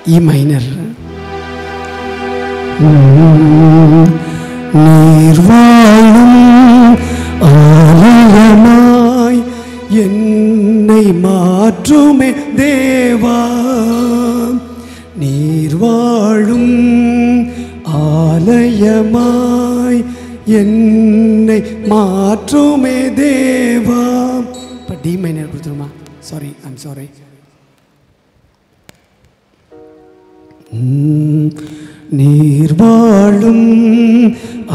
E minor. நீர் வாழும் ஆலயமாய் என்னை மாற்றுமே தேவா, நீர் வாழும் ஆலயமாய் என்னை மாற்றுமே தேவா. இப்போ டி மைனர் கொடுத்துருமா? Sorry, I'm sorry. நீர் வாழும்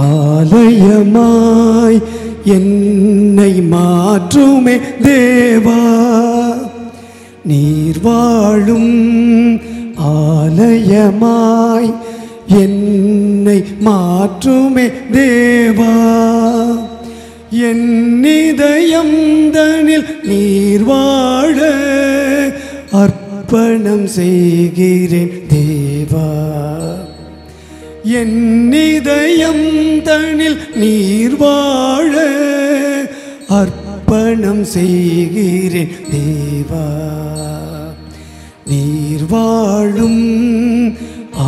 ஆலயமாய் என்னை மாற்றுமே தேவா, நீர் வாழும் ஆலயமாய் என்னை மாற்றுமே தேவா. என் இதயம் தனில் நீர் வாழ அர்ப்பணம் செய்கிறேன் தேவா, என் இதயம் தனில் நீர் வாழ அர்ப்பணம் செய்கிறேன் தேவா. நீர் வாழும்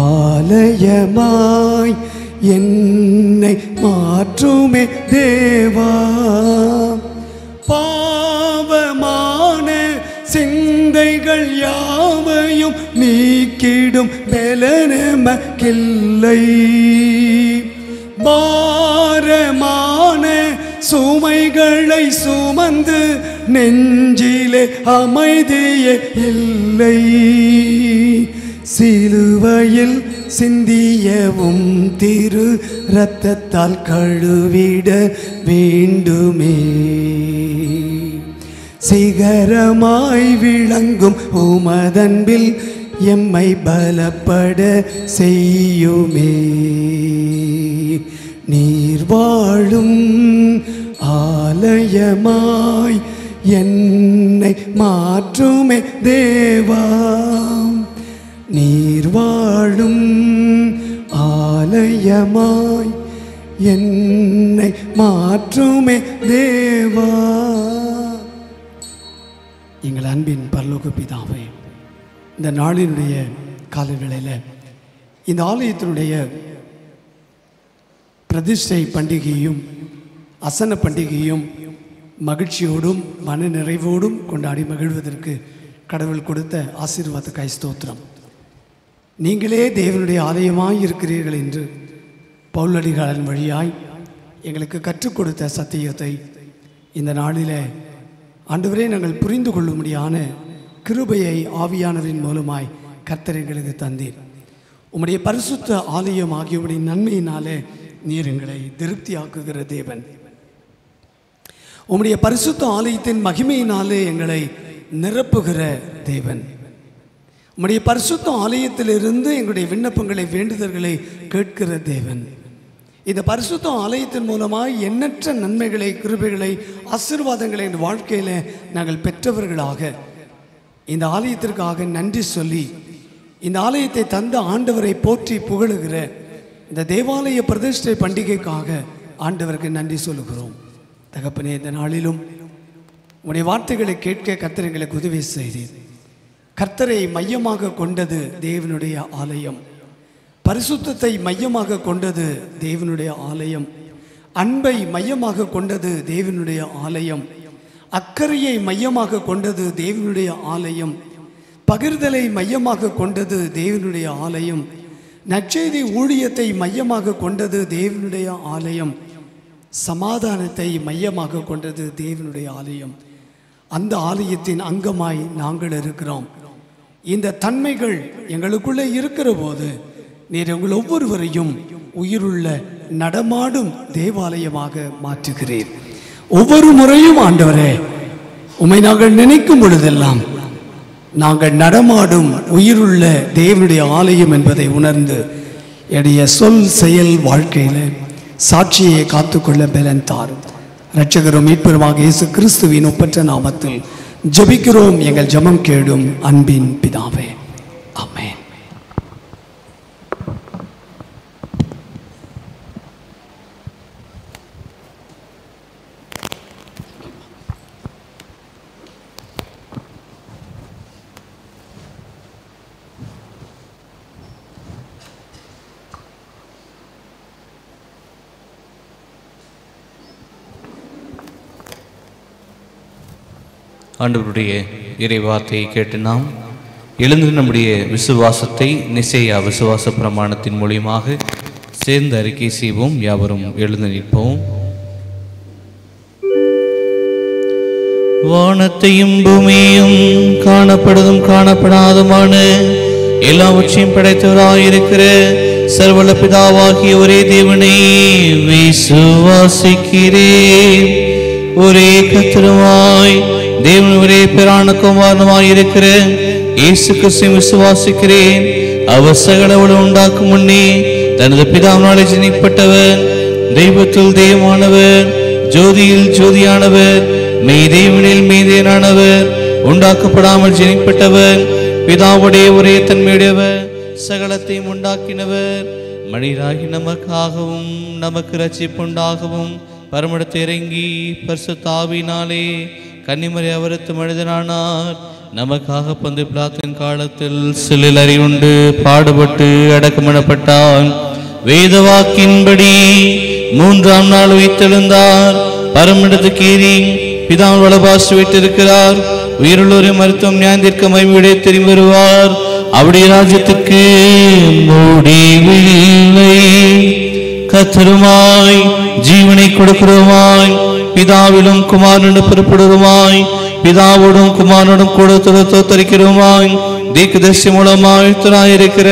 ஆலயமாய் என்னை மாற்றுமே தேவா. பாவமான சிந்தைகள் யாவையும் நீக்கிடும் பலனமக்கில்லை, பாரமான சுமைகளை சுமந்து நெஞ்சிலே அமைதியே இல்லை. சிலுவையில் சிந்தியவும் திரு இரத்தத்தால் கழுவிட வேண்டுமே, சிகரமாய் விளங்கும் உமதன்பில் எம்மை பலப்பட செய்யுமே. நீர் வாழும் ஆலயமாய் என்னை மாற்றுமே தேவா, நீர் வாழும் ஆலயமாய் என்னை மாற்றுமே தேவா. எங்கள் அன்பின் பரலோக பிதாவே, இந்த நாளினுடைய காலவேளையில் இந்த ஆலயத்தினுடைய பிரதிஷ்டை பண்டிகையும் அசன பண்டிகையும் மகிழ்ச்சியோடும் மன நிறைவோடும் கொண்டாடி மகிழ்வதற்கு கடவுள் கொடுத்த ஆசீர்வாதத்துக்காய் ஸ்தோத்திரம். நீங்களே தேவனுடைய ஆலயமாய் இருக்கிறீர்கள் என்று பவுலடிகளின் வழியாய் எங்களுக்கு கற்றுக் கொடுத்த சத்தியத்தை இந்த நாளில் ஆண்டவரே நாங்கள் புரிந்து கொள்ளும்படியான கிருபையை ஆவியானவரின் மூலமாய் கர்த்தர் எங்களுக்கு தந்தீர். உம்முடைய பரிசுத்த ஆலயம் ஆகியவருடைய நன்மையினாலே நீர் எங்களை திருப்தியாக்குகிற தேவன். உம்முடைய பரிசுத்த ஆலயத்தின் மகிமையினாலே எங்களை நிரப்புகிற தேவன். உம்முடைய பரிசுத்த ஆலயத்திலிருந்து எங்களுடைய விண்ணப்பங்களை வேண்டுதல்களை கேட்கிற தேவன். இந்த பரிசுத்த ஆலயத்தின் மூலமாக எண்ணற்ற நன்மைகளை கிருபைகளை ஆசீர்வாதங்களை எங்கள் வாழ்க்கையில் நாங்கள் பெற்றவர்களாக இந்த ஆலயத்திற்காக நன்றி சொல்லி இந்த ஆலயத்தை தந்த ஆண்டவரை போற்றி புகழுகிற இந்த தேவாலய பிரதிஷ்டை பண்டிகைக்காக ஆண்டவருக்கு நன்றி சொல்லுகிறோம். தகப்பனே, இந்த நாளிலும் உடைய வார்த்தைகளை கேட்க கர்த்தர் எங்களுக்கு உதவி செய்தீர். கர்த்தரை மையமாக கொண்டது தேவனுடைய ஆலயம், பரிசுத்தத்தை மையமாக கொண்டது தேவனுடைய ஆலயம், அன்பை மையமாக கொண்டது தேவனுடைய ஆலயம், அக்கறையை மையமாக கொண்டது தேவனுடைய ஆலயம், பகிர்தலை மையமாக கொண்டது தேவனுடைய ஆலயம், நற்செய்தி ஊழியத்தை மையமாக கொண்டது தேவனுடைய ஆலயம், சமாதானத்தை மையமாக கொண்டது தேவனுடைய ஆலயம். அந்த ஆலயத்தின் அங்கமாய் நாங்கள் இருக்கிறோம். இந்த தன்மைகள் எங்களுக்குள்ளே இருக்கிற போது நீர் எங்கள் ஒவ்வொருவரையும் உயிருள்ள நடமாடும் தேவாலயமாக மாற்றுகிறீர். ஒவ்வொரு முறையும் ஆண்டவரே, உம்மை நாங்கள் நினைக்கும் பொழுதெல்லாம் நாங்கள் நடமாடும் உயிருள்ள தேவனுடைய ஆலயம் என்பதை உணர்ந்து என்னுடைய சொல் செயல் வாழ்க்கையில் சாட்சியை காத்துக்கொள்ள பலன் தாரும். இரட்சகரும் மீட்பருமாக இயேசு கிறிஸ்துவின் ஒப்பற்ற நாமத்தில் ஜெபிக்கிறோம் எங்கள் ஜெபம் கேளும் அன்பின் பிதாவே, ஆமென். ஆண்டவருடைய இறைவார்த்தையை கேட்டு நாம் எழுந்து நம்முடைய விசுவாசத்தை நிசேயா விசுவாச பிரமாணத்தின் மூலியமாக சேர்ந்து அறிக்கை செய்வோம். யாவரும் எழுந்து நிற்போம். வானத்தையும் பூமியையும் காணப்படுவதும் காணப்படாதுமான எல்லாவற்றையும் படைத்தவராயிருக்கிற சர்வல பிதாவாகிய ஒரே தேவனை விசுவாசிக்கிறேன். ஒரே கர்த்தருமாய் தேவன் ஒரே பிரான குமாரனுமாய் இருக்கிற இயேசு கிறிஸ்துவை விசுவாசிக்கிறேன். அவர் சகலவளை உண்டாக்கும் முன்னே தனது பிதாவினாலே ஜனிக்கப்பட்டவர், தெய்வத்தில் தெய்வமானவர், ஜோதியில் ஜோதியானவர், மெய் தேவனில் மெய்தேனானவர், உண்டாக்கப்படாமல் ஜனிக்கப்பட்டவர், பிதாவுடைய ஒரே தன்மையுடையவர், சகலத்தையும் உண்டாக்கினவர், மனிதராகி நமக்காகவும் நமக்கு ரட்சிப்புண்டாகவும் பரமடத்தை இறங்கி பரிசுத்த ஆவியினாலே கன்னிமரி அவரத்து மனிதனானார். நமக்காக பந்து பிளாத்தின் காலத்தில் சிலில் அறிவுண்டு பாடுபட்டு அடக்கமிடப்பட்டார். வேத வாக்கின்படி 3ஆம் நாள் உயிர்த்தெழுந்தார். பரமண்டத்துக்கு ஏறி பிதாவின் வலபாசி வைத்திருக்கிறார். உயிருள்ளோரை மருத்துவம் நியாயத்திற்கு மகிமையுடைய திரும்பி வருவார். அவருடைய ராஜ்யத்துக்கு முடிவில்லை. கர்த்தருமாய் ஜீவனை கொடுக்கிறோமாய் பிதாவிலும் குமாரனும் புறப்படுவோமாய் பிதாவோடும் குமாரனோடும் கூட தோத்தரிக்கிறோமாய் தீர்க்கதரிசி மூலமாய் இருக்கிற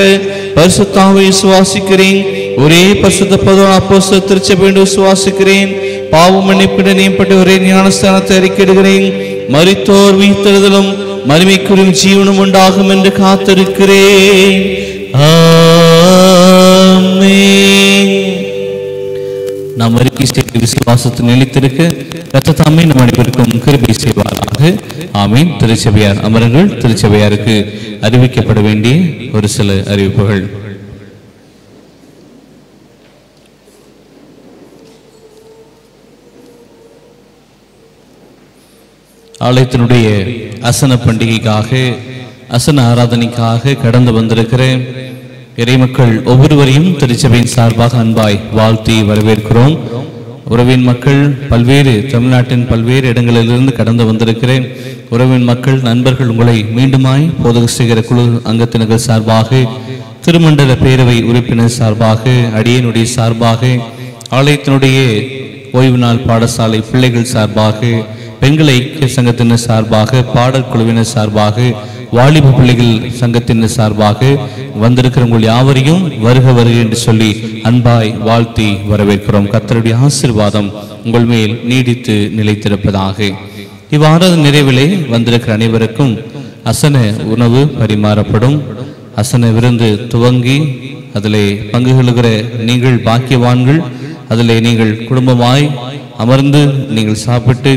பரிசுத்த ஆவியை விசுவாசிக்கிறேன். ஒரே பரிசுத்த பதம் அப்போஸ்தலர் திருச்சபை விசுவாசிக்கிறேன். பாவம் மன்னிப்பிட நீப்பட்ட ஒரே ஞானஸ்தானத்தை அறிக்கையிடுகிறேன். மரித்தோர் உயிர்த்தெழுதலும் மகிமைக்குரிய ஜீவனும் உண்டாகும் என்று காத்திருக்கிறேன். ஆமென். நாம் அறிக்கை செய்த விசுவாசத்தை நிலைத்திருக்க கர்த்தர் தாமே நம் அனைவருக்கும் கிருபை செய்வாராக. ஆமீன். திருச்சபையார் அமருங்கள். திருச்சபையாருக்கு அறிவிக்கப்பட வேண்டிய ஒரு சில அறிவிப்புகள். ஆலயத்தினுடைய அசன பண்டிகைக்காக அசன ஆராதனைக்காக கடந்து வந்திருக்கிற இறைமக்கள் ஒவ்வொருவரையும் திருச்சபையின் சார்பாக அன்பாய் வாழ்த்தி வரவேற்கிறோம். உறவின் மக்கள் பல்வேறு தமிழ்நாட்டின் பல்வேறு இடங்களிலிருந்து கடந்து வந்திருக்கிற உறவின் மக்கள் நண்பர்கள் உங்களை மீண்டுமாய் போதக சேகர குழு அங்கத்தினர்கள் சார்பாக, திருமண்டல பேரவை உறுப்பினர் சார்பாக, அடியனுடைய சார்பாக, ஆலயத்தினுடைய ஓய்வு நாள் பாடசாலை பிள்ளைகள் சார்பாக, பெண்கள் ஐக்கிய சங்கத்தினர் சார்பாக, பாடல் குழுவினர் சார்பாக, வாலிப பிள்ளைகள் சங்கத்தினர் சார்பாக வந்திருக்கிற உங்கள் யாவரையும் வருக வருக என்று சொல்லி அன்பாய் வாழ்த்தி வரவேற்கிறோம். கர்த்தருடைய ஆசீர்வாதம் உங்கள் மேல் நீடித்து நிலைத்திருப்பதாக. இவ்வாறு நிறைவிலே வந்திருக்கிற அனைவருக்கும் அசன உணவு பரிமாறப்படும். அசன விருந்து துவங்கி அதிலே பங்கு கொள்கிற நீங்கள் பாக்கியவான்கள். அதிலே நீங்கள் குடும்பமாய் அமர்ந்து நீங்கள் சாப்பிட்டு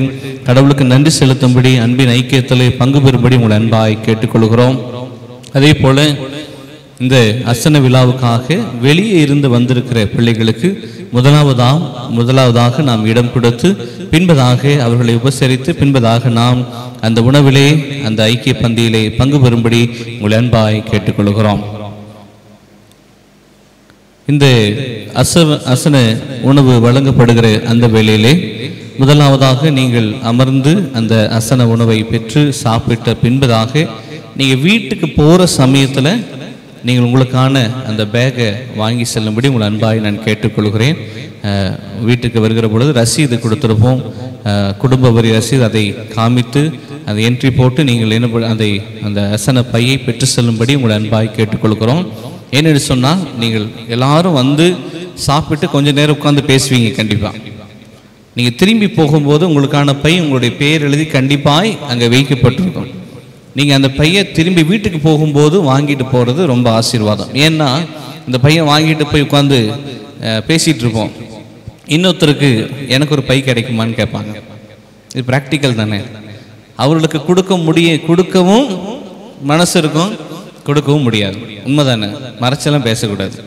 கடவுளுக்கு நன்றி செலுத்தும்படி அன்பின் ஐக்கியத்திலே பங்கு பெறும்படி உங்களை அன்பாய் கேட்டுக்கொள்கிறோம். அதே போல இந்த அசன விழாவுக்காக வெளியே இருந்து வந்திருக்கிற பிள்ளைகளுக்கு முதலாவதாக நாம் இடம் கொடுத்து பின்பதாக அவர்களை உபசரித்து பின்பதாக நாம் அந்த உணவிலே அந்த ஐக்கிய பந்தியிலே பங்கு பெறும்படி உங்களை அன்பாய் கேட்டுக்கொள்கிறோம். இந்த அசன உணவு வழங்கப்படுகிற அந்த வேளையிலே முதலாவதாக நீங்கள் அமர்ந்து அந்த அசன உணவை பெற்று சாப்பிட்ட பின்பதாக நீங்கள் வீட்டுக்கு போகிற சமயத்தில் நீங்கள் உங்களுக்கான அந்த பேக்கை வாங்கி செல்லும்படி உங்களை அன்பாய் நான் கேட்டுக்கொள்கிறேன். வீட்டுக்கு வருகிற பொழுது ரசீது கொடுத்துருப்போம், குடும்ப வரி ரசீது, அதை காமித்து அதை என்ட்ரி போட்டு நீங்கள் என்ன அந்த அசன பையை பெற்று செல்லும்படி உங்களை அன்பாய் கேட்டுக்கொள்கிறோம். ஏன்னு சொன்னால் நீங்கள் எல்லாரும் வந்து சாப்பிட்டு கொஞ்சம் நேரம் உட்காந்து பேசுவீங்க. கண்டிப்பாக நீங்கள் திரும்பி போகும்போது உங்களுக்கான பை உங்களுடைய பெயர் எழுதி கண்டிப்பாய் அங்கே வைக்கப்பட்டிருக்கும். நீங்கள் அந்த பையை திரும்பி வீட்டுக்கு போகும்போது வாங்கிட்டு போகிறது ரொம்ப ஆசீர்வாதம். ஏன்னா இந்த பையை வாங்கிட்டு போய் உட்காந்து பேசிகிட்டு இருப்போம். இன்னொருத்தருக்கு எனக்கு ஒரு பை கிடைக்குமான்னு கேட்பாங்க. இது ப்ராக்டிக்கல் தானே. அவர்களுக்கு கொடுக்கவும் மனசு இருக்கும், கொடுக்கவும் முடியாது. உண்மை தானே, மறைச்செல்லாம் பேசக்கூடாது.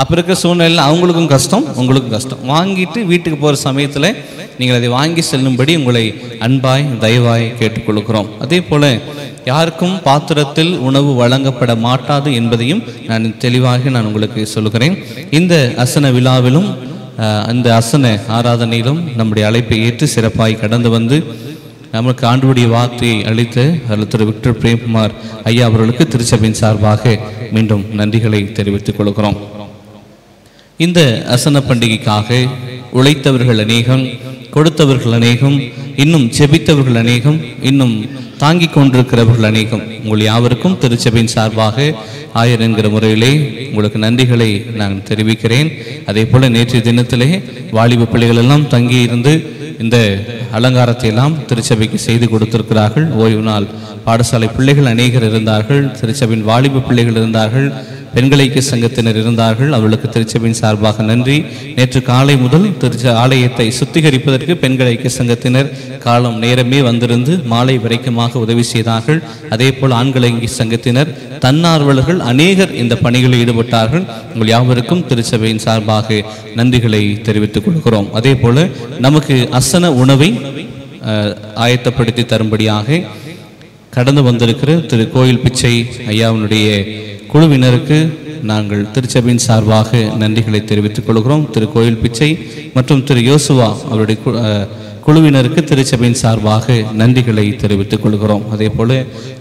அப்போ இருக்கிற சூழ்நிலையில் அவங்களுக்கும் கஷ்டம், உங்களுக்கும் கஷ்டம். வாங்கிட்டு வீட்டுக்கு போகிற சமயத்தில் நீங்கள் அதை வாங்கி செல்லும்படி உங்களை அன்பாய் தயவாய் கேட்டுக்கொள்கிறோம். அதே போல் யாருக்கும் பாத்திரத்தில் உணவு வழங்கப்பட மாட்டாது என்பதையும் நான் தெளிவாக உங்களுக்கு சொல்லுகிறேன். இந்த அசன விழாவிலும் அந்த அசன ஆராதனையிலும் நம்முடைய அழைப்பை ஏற்று சிறப்பாய் கடந்து வந்து நமக்கு ஆண்டவருடைய வார்த்தையை அளித்த அதில் திரு விக்டர் பிரேம்குமார் ஐயா அவர்களுக்கு திருச்சபையின் சார்பாக மீண்டும் நன்றிகளை தெரிவித்துக் கொள்கிறோம். இந்த அசன பண்டிகைக்காக உழைத்தவர்கள் அநேகம், கொடுத்தவர்கள் அநேகம், இன்னும் செபித்தவர்கள் அநேகம், இன்னும் தாங்கிக் கொண்டிருக்கிறவர்கள் அநேகம். உங்கள் யாவருக்கும் திருச்சபையின் சார்பாக ஆயர் என்கிற முறையிலே உங்களுக்கு நன்றிகளை நான் தெரிவிக்கிறேன். அதே போல நேற்றைய தினத்திலே வாலிப பிள்ளைகள் எல்லாம் தங்கி இருந்து இந்த அலங்காரத்தை எல்லாம் திருச்சபைக்கு செய்து கொடுத்திருக்கிறார்கள். ஓய்வு நாள் பாடசாலை பிள்ளைகள் அநேகர் இருந்தார்கள், திருச்சபையின் வாலிப பிள்ளைகள் இருந்தார்கள், பெண்கள் ஐக்கிய சங்கத்தினர் இருந்தார்கள். அவர்களுக்கு திருச்சபையின் சார்பாக நன்றி. நேற்று காலை முதல் ஆலயத்தை சுத்திகரிப்பதற்கு பெண்கள் ஐக்கிய சங்கத்தினர் காலம் நேரமே வந்திருந்து மாலை வரைக்குமாக உதவி செய்தார்கள். அதே போல் ஆண்கள் ஐக்கிய சங்கத்தினர் தன்னார்வலர்கள் அநேகர் இந்த பணிகளில் ஈடுபட்டார்கள். உங்கள் யாவருக்கும் திருச்சபையின் சார்பாக நன்றிகளை தெரிவித்துக் கொள்கிறோம். அதே போல நமக்கு அசன உணவை ஆயத்தப்படுத்தி தரும்படியாக கடந்து வந்திருக்கிற திரு கோயில் பிச்சை ஐயாவினுடைய குழுவினருக்கு நாங்கள் திருச்சபையின் சார்பாக நன்றிகளை தெரிவித்துக் கொள்கிறோம். திரு கோயில் பிச்சை மற்றும் திரு யோசுவா அவருடைய குழுவினருக்கு திருச்சபையின் சார்பாக நன்றிகளை தெரிவித்துக் கொள்கிறோம். அதே போல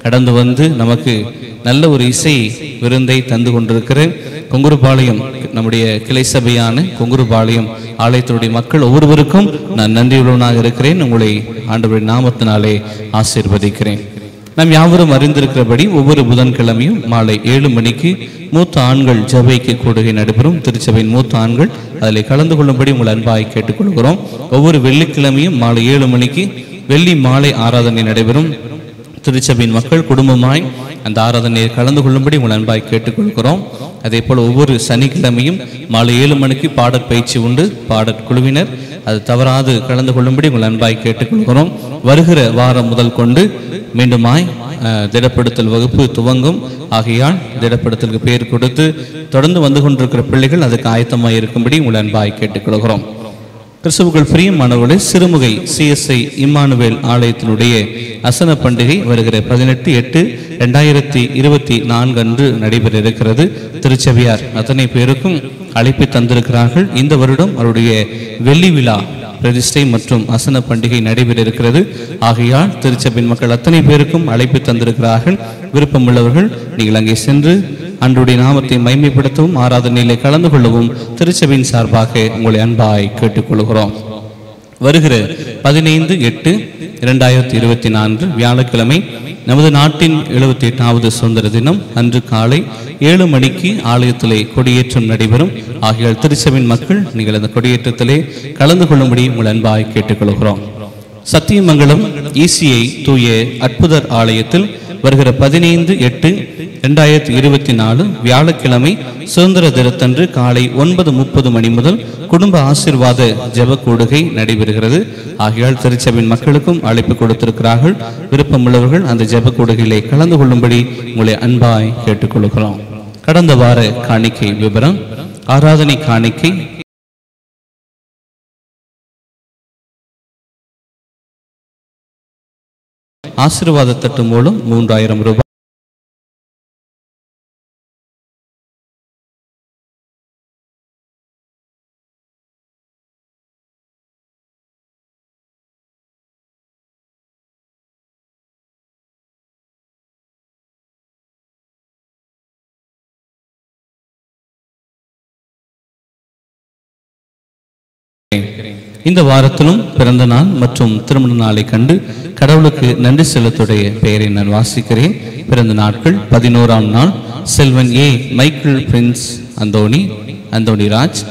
கடந்து வந்து நமக்கு நல்ல ஒரு இசை விருந்தை தந்து கொண்டிருக்கிற கொங்குருபாளையம் நம்முடைய கிளை சபையான கொங்குருபாளையம் ஆலயத்தினுடைய மக்கள் ஒவ்வொருவருக்கும் நான் நன்றியுள்ளவனாக இருக்கிறேன். உங்களை ஆண்டவரின் நாமத்தினாலே ஆசீர்வதிக்கிறேன். நாம் யாவரும் அறிந்திருக்கிறபடி ஒவ்வொரு புதன்கிழமையும் மாலை 7 மணிக்கு மூத்த ஆண்கள் ஜபைக்கு கூடுகை நடைபெறும். திருச்சபையின் மூத்த ஆண்கள் அதில் கலந்து கொள்ளும்படி உங்கள் அன்பாய் கேட்டுக்கொள்கிறோம். ஒவ்வொரு வெள்ளிக்கிழமையும் மாலை 7 மணிக்கு வெள்ளி மாலை ஆராதனை நடைபெறும். திருச்சபையின் மக்கள் குடும்பமாய் அந்த ஆராதனையை கலந்து கொள்ளும்படி உங்கள் அன்பாய் கேட்டுக்கொள்கிறோம். அதே போல் ஒவ்வொரு சனிக்கிழமையும் மாலை 7 மணிக்கு பாடற் பயிற்சி உண்டு. பாடற் குழுவினர் அது தவறாது கலந்து கொள்ளும்படி உங்கள் அன்பாய் கேட்டுக்கொள்கிறோம். வருகிற வாரம் முதல் கொண்டு மீண்டுமாய் திடப்படுத்தல் வகுப்பு துவங்கும். ஆகையால் திடப்படுத்தலுக்கு பெயர் கொடுத்து தொடர்ந்து வந்து கொண்டிருக்கிற பிள்ளைகள் அதுக்கு ஆயத்தமாய் இருக்கும்படி உங்கள் அன்பாய் கேட்டுக்கொள்கிறோம். கிறிஸ்துவுக்குள் பிரியமானவர்களே, சிறுமுகை CSI இம்மானுவேல் ஆலயத்தினுடைய அசன பண்டிகை வருகிற 18/8/2024 அன்று நடைபெற இருக்கிறது. திருச்சபையார் அத்தனை பேருக்கும் அழைப்பு தந்திருக்கிறார்கள். இந்த வருடம் அவருடைய வெள்ளி விழா பிரதிஷ்டை மற்றும் அசன பண்டிகை நடைபெற இருக்கிறது. ஆகையால் திருச்சபையின் மக்கள் அத்தனை பேருக்கும் அழைப்பு தந்திருக்கிறார்கள். விருப்பமுள்ளவர்கள் நீங்கள் அங்கே சென்று அன்றைய நாமத்தை மைமைப்படுத்தவும் ஆராதனையிலே கலந்து கொள்ளவும் திருச்சபையின் சார்பாக உங்களை அன்பாய் கேட்டுக்கொள்கிறோம். வருகிற 15/8/2024 வியாழக்கிழமை நமது நாட்டின் 78வது சுதந்திர தினம் அன்று காலை 7 மணிக்கு ஆலயத்திலே கொடியேற்றம் நடைபெறும். ஆகியால் திருச்சபையின் மக்கள் நீங்கள் அந்த கொடியேற்றத்திலே கலந்து கொள்ளும்படி உங்கள் அன்பாய் கேட்டுக்கொள்கிறோம். சத்தியமங்கலம் ECI தூய அற்புதர் ஆலயத்தில் வருகிற 15/8/2024 வியாழக்கிழமை சுதந்திர தினத்தன்று காலை 9:30 மணி முதல் குடும்ப ஆசீர்வாத ஜெப கூடுகை நடைபெறுகிறது. ஆகையால் திருச்சபையின் மக்களுக்கும் அழைப்பு கொடுத்திருக்கிறார்கள். விருப்பமுள்ளவர்கள் அந்த ஜெப கூடுகையிலே கலந்து கொள்ளும்படி உங்களை அன்பாய் கேட்டுக்கொள்கிறோம். கடந்த வார காணிக்கை விவரம். ஆராதனை காணிக்கை ஆசீர்வாத தட்டு மூலம் 3000 ரூபாய். இந்த வாரத்திலும் பிறந்த நாள் மற்றும் திருமண நாளை கண்டு கடவுளுக்கு நன்றி செலுத்துடைய பெயரை நான் வாசிக்கிறேன். பிறந்த நாட்கள் 11ஆம் நாள் செல்வன் மைக்கேல் பிரின்ஸ் அந்தோணி ராஜ்.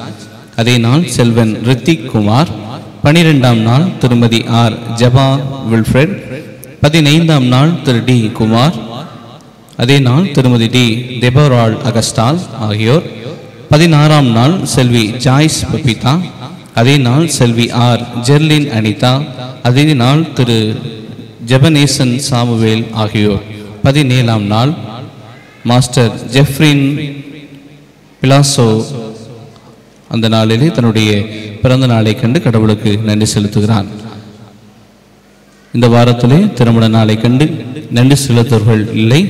அதே நாள் செல்வன் ரித்திக் குமார். 12ஆம் நாள் திருமதி ஆர் ஜபா வில்ஃப்ரெட். 15ஆம் நாள் திரு டி குமார். அதே நாள் திருமதி டி டெபோரால் அகஸ்டால் ஆகியோர். 16ஆம் நாள் செல்வி ஜாய்ஸ் பபிதா. அதே நாள் செல்வி ஆர் ஜெர்லின் அனிதா. அதே நாள் திரு ஜெபனேசன் சாமுவேல் ஆகியோர். 17ஆம் நாள் மாஸ்டர் ஜெஃப்ரின் பிலாசோ அந்த நாளிலே தன்னுடைய பிறந்த நாளை கண்டு கடவுளுக்கு நன்றி செலுத்துகிறான். இந்த வாரத்திலே திருமண நாளை கண்டு நன்றி செலுத்துவர்கள் இல்லை.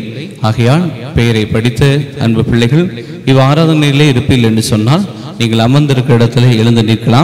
ஆகையால் பெயரை படித்த அன்பு பிள்ளைகள் இவ் ஆராதனையிலே இருப்பீர்கள் என்று சொன்னால் நீங்கள் அமர்ந்திருக்கிற இடத்திலே எழுந்து நிற்கலாம்.